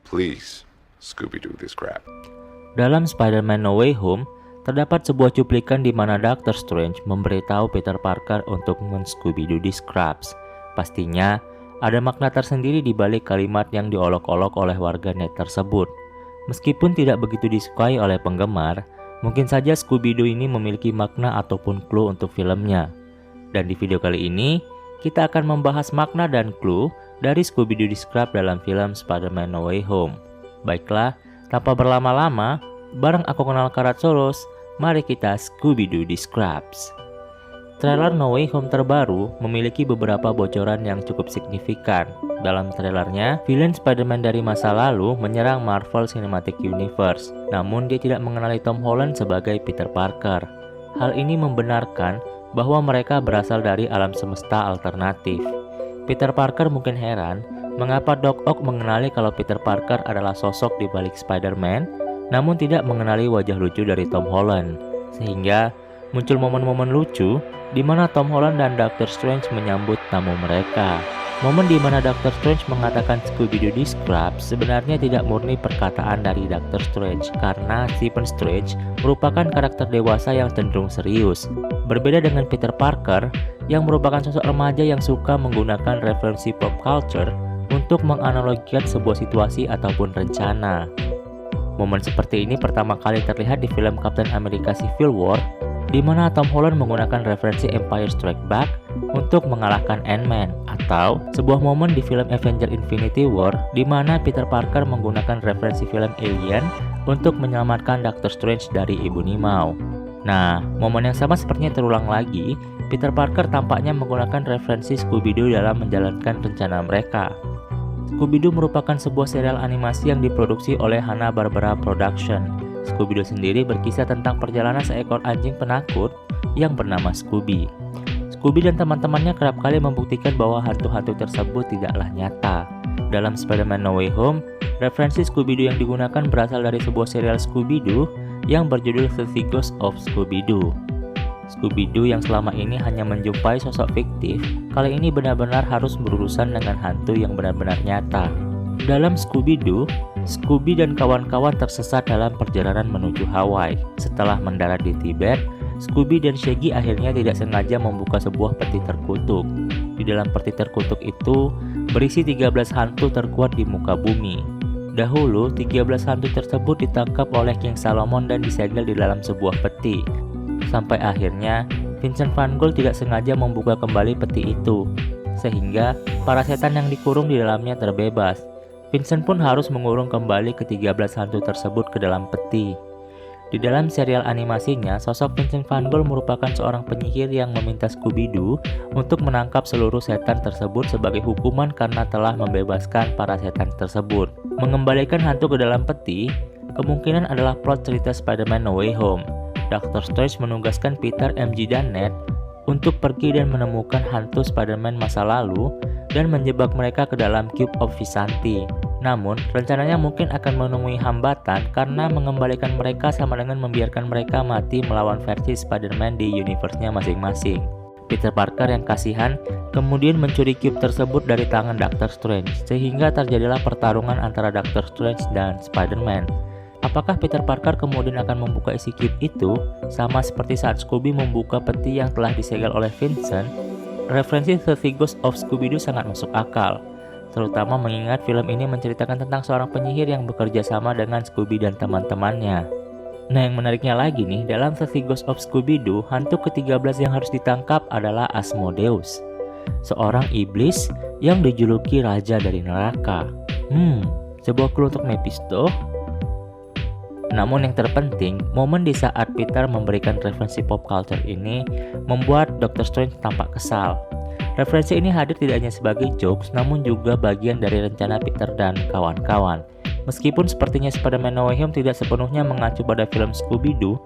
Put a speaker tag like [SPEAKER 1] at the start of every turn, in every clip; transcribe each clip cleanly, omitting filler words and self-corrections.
[SPEAKER 1] Please, Scooby-Doo this crap.
[SPEAKER 2] Dalam Spider-Man No Way Home, terdapat sebuah cuplikan di mana Doctor Strange memberitahu Peter Parker untuk men-Scooby-Doo these scraps. Pastinya, ada makna tersendiri di balik kalimat yang diolok-olok oleh warganet tersebut. Meskipun tidak begitu disukai oleh penggemar, mungkin saja Scooby-Doo ini memiliki makna ataupun clue untuk filmnya. Dan di video kali ini, kita akan membahas makna dan clue dari Scooby-Doo the Scrap dalam film Spider-Man No Way Home. Baiklah, tanpa berlama-lama, bareng aku kenal Karat Soros, mari kita Scooby-Doo the Scraps. Trailer No Way Home terbaru memiliki beberapa bocoran yang cukup signifikan. Dalam trailernya, villain Spider-Man dari masa lalu menyerang Marvel Cinematic Universe, namun dia tidak mengenali Tom Holland sebagai Peter Parker. Hal ini membenarkan bahwa mereka berasal dari alam semesta alternatif. Peter Parker mungkin heran mengapa Doc Ock mengenali kalau Peter Parker adalah sosok di balik Spider-Man, namun tidak mengenali wajah lucu dari Tom Holland. Sehingga muncul momen-momen lucu di mana Tom Holland dan Doctor Strange menyambut tamu mereka. Momen di mana Doctor Strange mengatakan Scooby-Doo the Scraps sebenarnya tidak murni perkataan dari Doctor Strange, karena Stephen Strange merupakan karakter dewasa yang cenderung serius. Berbeda dengan Peter Parker yang merupakan sosok remaja yang suka menggunakan referensi pop culture untuk menganalogikan sebuah situasi ataupun rencana. Momen seperti ini pertama kali terlihat di film Captain America Civil War, di mana Tom Holland menggunakan referensi Empire Strikes Back untuk mengalahkan Ant-Man, atau sebuah momen di film Avengers Infinity War di mana Peter Parker menggunakan referensi film Alien untuk menyelamatkan Doctor Strange dari Ibu Nimau. Nah, momen yang sama sepertinya terulang lagi. Peter Parker tampaknya menggunakan referensi Scooby-Doo dalam menjalankan rencana mereka. Scooby-Doo merupakan sebuah serial animasi yang diproduksi oleh Hanna-Barbera Production. Scooby-Doo sendiri berkisah tentang perjalanan seekor anjing penakut yang bernama Scooby. Scooby dan teman-temannya kerap kali membuktikan bahwa hantu-hantu tersebut tidaklah nyata. Dalam Spider-Man No Way Home, referensi Scooby-Doo yang digunakan berasal dari sebuah serial Scooby-Doo yang berjudul The Ghost of Scooby-Doo. Scooby-Doo yang selama ini hanya menjumpai sosok fiktif, kali ini benar-benar harus berurusan dengan hantu yang benar-benar nyata. Dalam Scooby-Doo, Scooby dan kawan-kawan tersesat dalam perjalanan menuju Hawaii. Setelah mendarat di Tibet, Scooby dan Shaggy akhirnya tidak sengaja membuka sebuah peti terkutuk. Di dalam peti terkutuk itu berisi 13 hantu terkuat di muka bumi. Dahulu, 13 hantu tersebut ditangkap oleh King Solomon dan disegel di dalam sebuah peti. Sampai akhirnya, Vincent Van Gogh tidak sengaja membuka kembali peti itu, sehingga para setan yang dikurung di dalamnya terbebas. Vincent pun harus mengurung kembali ke-13 hantu tersebut ke dalam peti. Di dalam serial animasinya, sosok Vincent Van Gogh merupakan seorang penyihir yang meminta Scooby-Doo untuk menangkap seluruh setan tersebut sebagai hukuman karena telah membebaskan para setan tersebut. Mengembalikan hantu ke dalam peti kemungkinan adalah plot cerita Spider-Man No Way Home. Dr. Strange menugaskan Peter, MJ, dan Ned untuk pergi dan menemukan hantu Spider-Man masa lalu dan menjebak mereka ke dalam Cube of Vishanti. Namun, rencananya mungkin akan menemui hambatan karena mengembalikan mereka sama dengan membiarkan mereka mati melawan versi Spider-Man di universe-nya masing-masing. Peter Parker yang kasihan kemudian mencuri cube tersebut dari tangan Dr. Strange, sehingga terjadilah pertarungan antara Dr. Strange dan Spider-Man. Apakah Peter Parker kemudian akan membuka isi cube itu, sama seperti saat Scooby membuka peti yang telah disegel oleh Vincent? Referensi The Ghost of Scooby-Doo sangat masuk akal, terutama mengingat film ini menceritakan tentang seorang penyihir yang bekerja sama dengan Scooby dan teman-temannya. Nah, yang menariknya lagi nih, dalam The Ghost of Scooby-Doo, hantu ke-13 yang harus ditangkap adalah Asmodeus, seorang iblis yang dijuluki Raja dari Neraka. Sebuah clue untuk Mephisto. Namun yang terpenting, momen di saat Peter memberikan referensi pop culture ini membuat Dr. Strange tampak kesal. Referensi ini hadir tidak hanya sebagai jokes, namun juga bagian dari rencana Peter dan kawan-kawan. Meskipun sepertinya Spider-Man No Way Home tidak sepenuhnya mengacu pada film Scooby-Doo,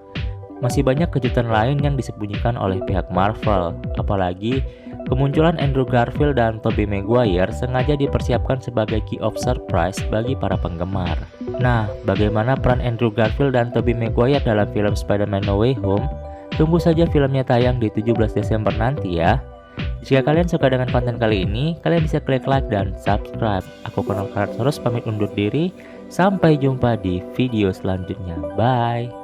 [SPEAKER 2] masih banyak kejutan lain yang disembunyikan oleh pihak Marvel. Apalagi, kemunculan Andrew Garfield dan Tobey Maguire sengaja dipersiapkan sebagai key of surprise bagi para penggemar. Nah, bagaimana peran Andrew Garfield dan Tobey Maguire dalam film Spider-Man No Way Home? Tunggu saja filmnya tayang di 17 Desember nanti ya. Jika kalian suka dengan konten kali ini, kalian bisa klik like dan subscribe. Aku Konal Karat terus pamit undur diri. Sampai jumpa di video selanjutnya. Bye.